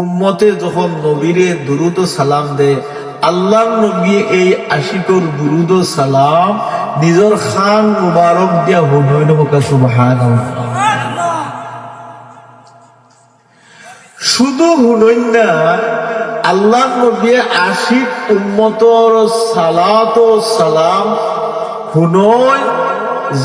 উম্মতে যখন নবীরে দুরুদ ও সালাম দেয়, আল্লাহর নবী এই আশিকর দুরুদ ও সালাম নিজের খান মুবারক দিয়া হুনয়ন বকা সুবহানাল্লাহ। শুধু হুনইন না, আল্লাহ নবী আশিক উম্মতর সালাত ও সালাম হুনইন,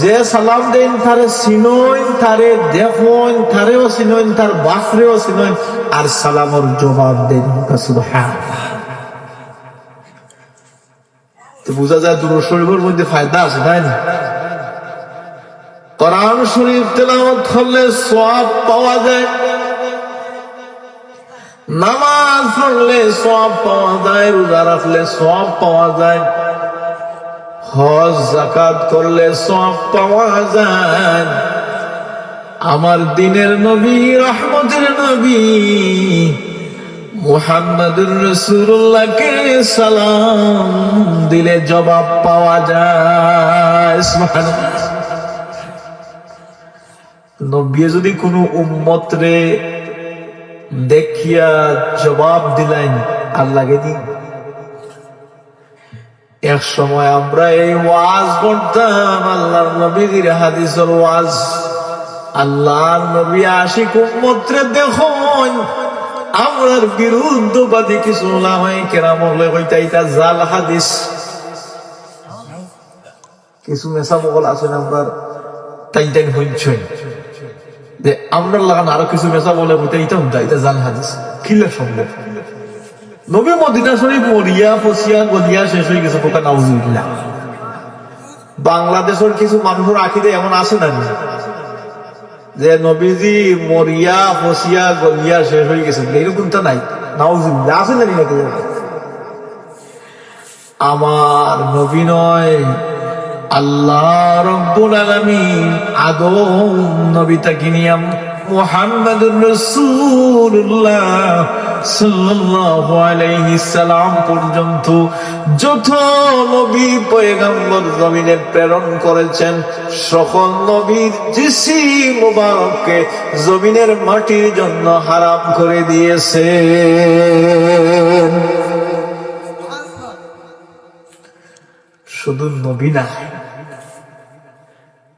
যে সালাম দেন তারে চিনইন, তারে দেখইন, তারেও চিনইন, তার বাপরেও চিনইন, আর সালামর জবাব দেন সুবহানাল্লাহ। তো বোঝা যায় দুরূদ শরীফের মধ্যে ফায়দা আছে, তাই না? কোরআন শরীফ তেলাওয়াত করলে সওয়াব পাওয়া যায়, নামাজ পড়লে সওয়াব পাওয়া যায়, রোজা রাখলে সওয়াব পাওয়া যায়, হজ যাকাত করলে সওয়াব পাওয়া যায়। আমার দ্বীনের নবী, রহমতের নবী মুহাম্মদুর রাসূলুল্লাহকে সালাম দিলে জবাব পাওয়া যায়। সুবহানাল্লাহ। নবী যদি কোনো উম্মত রে দেখিয়া জবাব দিলেন, আল্লাহকে দিন। এক সময় আমরা এই ওয়াজ করতাম, আল্লাহর নবীর হাদিসের ওয়াজ। আল্লাহর নবী আশিক উম্মত রে দেখুন, আমরার বিরুদ্ধবাদী কিছু ওলামায়ে কেরাম হলে হইতা এটা জাল হাদিস। কিছু মেসা মহল আছেন আমরা টাইম টাইম হইছেন যে আমরা লাগান আরো কিছু মেসা বলে হইতা এটা হুদা এটা জাল হাদিস। কিলা সম্ভব? নবী মদিনা শরীফ মরিয়া ফসিয়া গদিয়া শেষ হয়ে গেছে, পোকা নাউজুবিল্লাহ। বাংলাদেশের কিছু মানুষের আখিদে এমন আছে না যে নবীজি মরিয়া ফসিয়া গলিয়া শেষ হয়ে গেছে, এরকমটা নাই। নাউজুবিল্লাহ আছে না? আমার নবী নয়, আল্লাহ রাব্বুল আলামিন আদম নবী তাকে নিয়ে মুহাম্মদুর রাসূলুল্লাহ সাল্লাল্লাহু আলাইহি সাল্লাম পর্যন্ত যত নবী পয়গম্বর জমিনে প্রেরণ করেছেন, সকল নবীর জিসিম মুবারককে জমিনের মাটির জন্য হারাম করে দিয়েছেন। শুধু নবী না,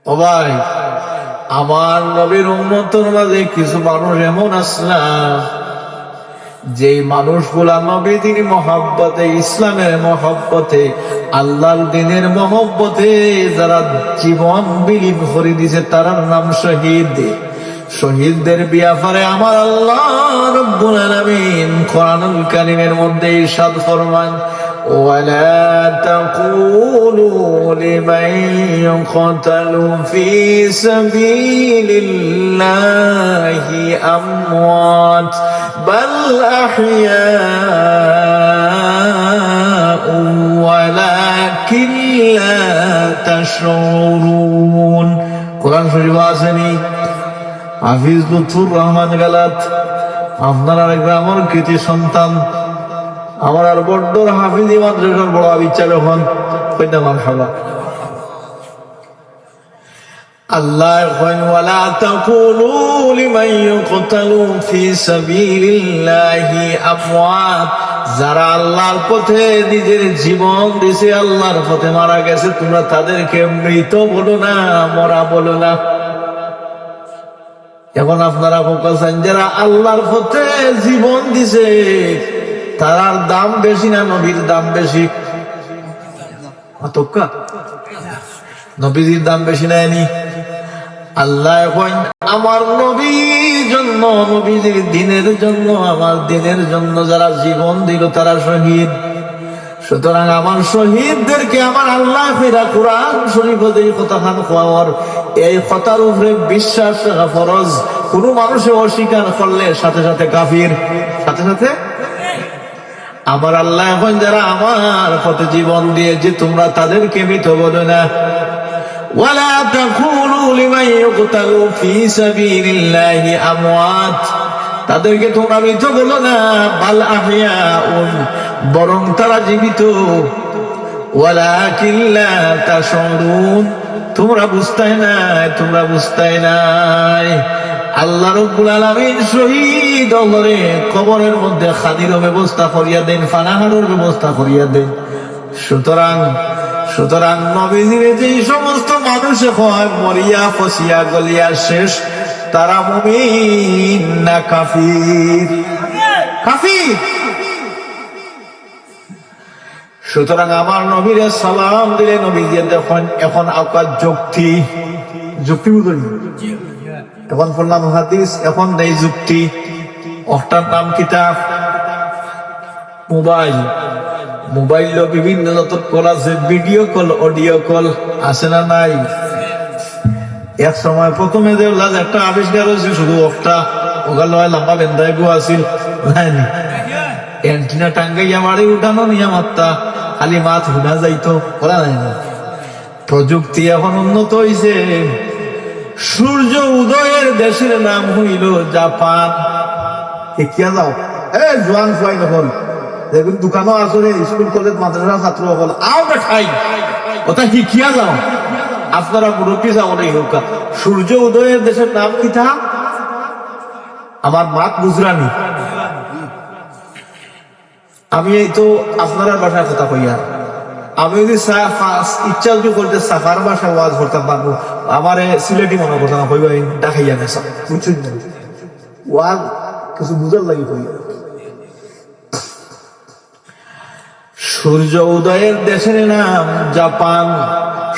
ও ভাই, আমার নবীর উম্মতের মাঝে কিছু মানুষ এমন আসলা, যে মানুষগুলা নবীর মহব্বতে, ইসলামের মহব্বতে, আল্লাহর দ্বীনের মহব্বতে যারা জীবন বিলীন করে দিয়েছে, তারার নাম শহীদ। শহীদদের ব্যাপারে আমার আল্লাহ রাব্বুল আলামিন কোরআনুল কারীমের মধ্যে ইরশাদ ফরমান, ولا تقولوا لمن يقتل في سبيل الله أموات بل أحياء ولكن لا تشعرون। কোরআন শরীফ আসেনি? হাফিজ লুৎফুর রহমান গালাত, আপনার আরেক আমার কৃতি সন্তান, আমার আর বড় হাফিজি মাদ্রাসার বড় আবিচার হন, কইনা মারহাবা। আল্লাহ কইন ওয়ালা তাকুলু লিমান ইউকতালু ফি সাবিলিল্লাহি আমওয়াত, যারা আল্লাহর পথে নিজের জীবন দিয়েছে, আল্লাহর পথে মারা গেছে, তোমরা তাদেরকে মৃত বলো না, মরা বলো না। এখন আপনারা বলছেন যারা আল্লাহর পথে জীবন দিছে তার দাম বেশি না নবীর দাম বেশি? নবীজির দাম বেশি নাইনি? আল্লাহ এখন আমার নবীর জন্য, নবীজির দ্বীনের জন্য, আমার দ্বীনের জন্য যারা জীবন দিল তারা শহীদ। সুতরাং আমার শহীদদেরকে আমার আল্লাহ ফেরা কোরআন শরীফ এই কথাখান খোয়ার, এই কথার উপরে বিশ্বাস রাখা ফরজ। কোন মানুষে অস্বীকার করলে সাথে সাথে কাফির, সাথে সাথে। আমার আল্লাহ এখন যারা আমার পথে জীবন দিয়েছে তোমরা তাদেরকে মৃত বলো না। ওয়ালা তাকুলু লিমান ইউকতালু ফি সাবিলিল্লাহি আমওয়াত, তাদেরকে তোমরা মৃত বলো না, বাল আহইয়াউন, বরং তারা জীবিত। ওয়ালাকিন লা তাশউরুন, তোমরা বুঝতে নাই, তোমরা বুঝতে নাই। আল্লাহ রাব্বুল আলামিন শহীদ হলে কবরের মধ্যে খাদির ব্যবস্থা করিয়া দেন, ফানাহারের ব্যবস্থা করিয়া দেন। সুতরাং নবীজির যে সমস্ত মানুষে হয় মরিয়া ফসিয়া গলিয়া শেষ, তারা মুমিন না কাফির? কাফির। সুতরাং আমার নবীরে সালাম দিলে নবীজি দেখুন এখন আপনার যুক্তি বুঝলি, এখন বললাম হাদিস, এখন নেই যুক্তি। ওটার নাম কিতাব মোবাইল বিভিন্ন যত কল আছে, ভিডিও কল, অডিও কল আছে না নাই? এক সময় প্রথমে যে একটা আবিষ্কার হয়েছে শুধু ওটা, ওগুলো লম্বা বেন্দায় গো আসিল এন্টিনা টাঙ্গাইয়া মারি উঠানো নিয়ে মাত্রা খালি মাছ হুনা যাইতো, করা নাই না। প্রযুক্তি এখন উন্নত হইছে। সূর্য উদয়ের দেশের নাম হইল জাপান। শিখিয়া যাও জোয়ান ফুয়াই নকল, দেখুন দোকানও আসলে স্কুল কলেজ মাদ্রাসা ছাত্র হল আও দেখাই ওটা শিখিয়া যাও। আপনারা মুরব্বী যাও নেই হোক। সূর্য উদয়ের দেশের নাম কি থা? আমার মাত গুজরানি। আমি এই তো আপনার বাসায় কথা কইয়া, আমি যদি ইচ্ছা যদি করতে সাফার বাসায় ওয়াজ করতে পারবো, আমার সিলেটি মনে করতে না কইবা ডাকাইয়া গেছে, বুঝছেন? ওয়াজ কিছু বুঝার লাগে কইয়া। সূর্য উদয়ের দেশের নাম জাপান,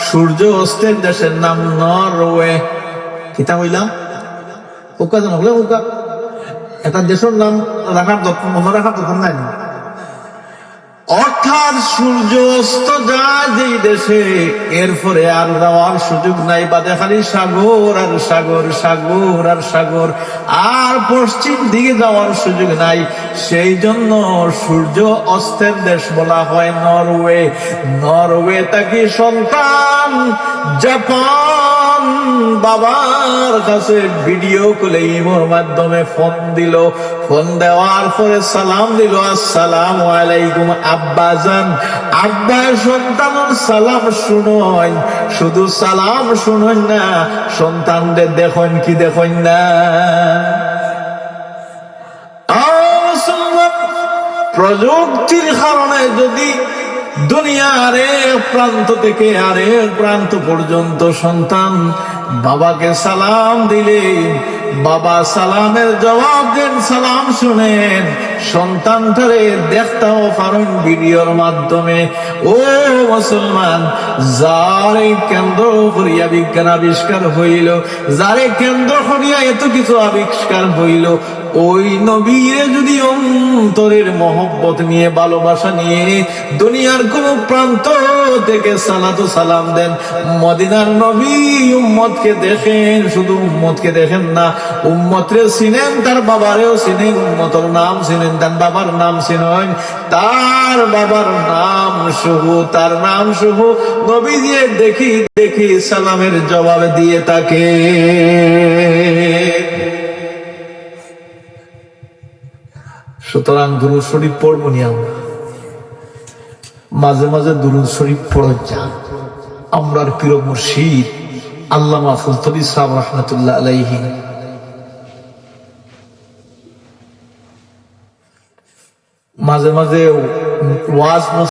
সূর্য অস্তের দেশের নাম নরওয়ে। কিতা হইলাম ওকা জানো ওকা একটা দেশের নাম রাখার মনে রাখার দরকার নাই। অর্থাৎ সূর্য অস্ত যায় যেই দেশে, এরপরে আর যাওয়ার সুযোগ নাই, বাদে খালি সাগর আর সাগর, সাগর আর সাগর, আর পশ্চিম দিকে যাওয়ার সুযোগ নাই। সেই জন্য সূর্য অস্তের দেশ বলা হয় নরওয়ে। নরওয়ে তাকে সন্তান জাপান বাবার কাছে ভিডিও কলে ইমোর মাধ্যমে ফোন দিল। ফোন দেওয়ার পরে সালাম দিল, আসসালামু আলাইকুম আব্বাজান। আব্বা সন্তানের সালাম শুনন, শুধু সালাম শুনন না, সন্তানদের দেখুন কি দেখুন না। প্রযুক্তির কারণে যদি দুনিয়ার এক প্রান্ত থেকে আরেক প্রান্ত পর্যন্ত সন্তান বাবাকে সালাম দিলে, বাবা সালামের জবাব দেন, সালাম শুনেন, সন্তানটারে দেখতেও পারেন ভিডিওর মাধ্যমে। ও মুসলমান, যারে কেন্দ্র করিয়া বিজ্ঞান আবিষ্কার হইল, যারে কেন্দ্র করিয়া এত কিছু আবিষ্কার হইল, ওই নবীরে যদি অন্তরের মহব্বত নিয়ে, ভালোবাসা নিয়ে দুনিয়ার কোন প্রান্ত থেকে সালাতু সালাম দেন, মদিনার নবী উম্মতকে দেখেন, শুধু উম্মতকে দেখেন না, উম্মতরে চিনেন, তার বাবারেও চিনেন, উম্মতর নাম চিনেন, তার বাবার নাম চিনেন, তার বাবার নাম সহ, তার নাম সহ নবী দিয়ে দেখি দেখি সালামের জবাব দিয়ে তাকে। সুতরাং দুরূদ শরীফ পড়বো নি আমরা, মাঝে মাঝে দুরূদ শরীফ পড়ে যান। আমরার প্রিয় মুর্শিদ আল্লামা ফুলতবি সাহেব রাহমাতুল্লাহ আলাইহি মাঝে মাঝে ওয়াজ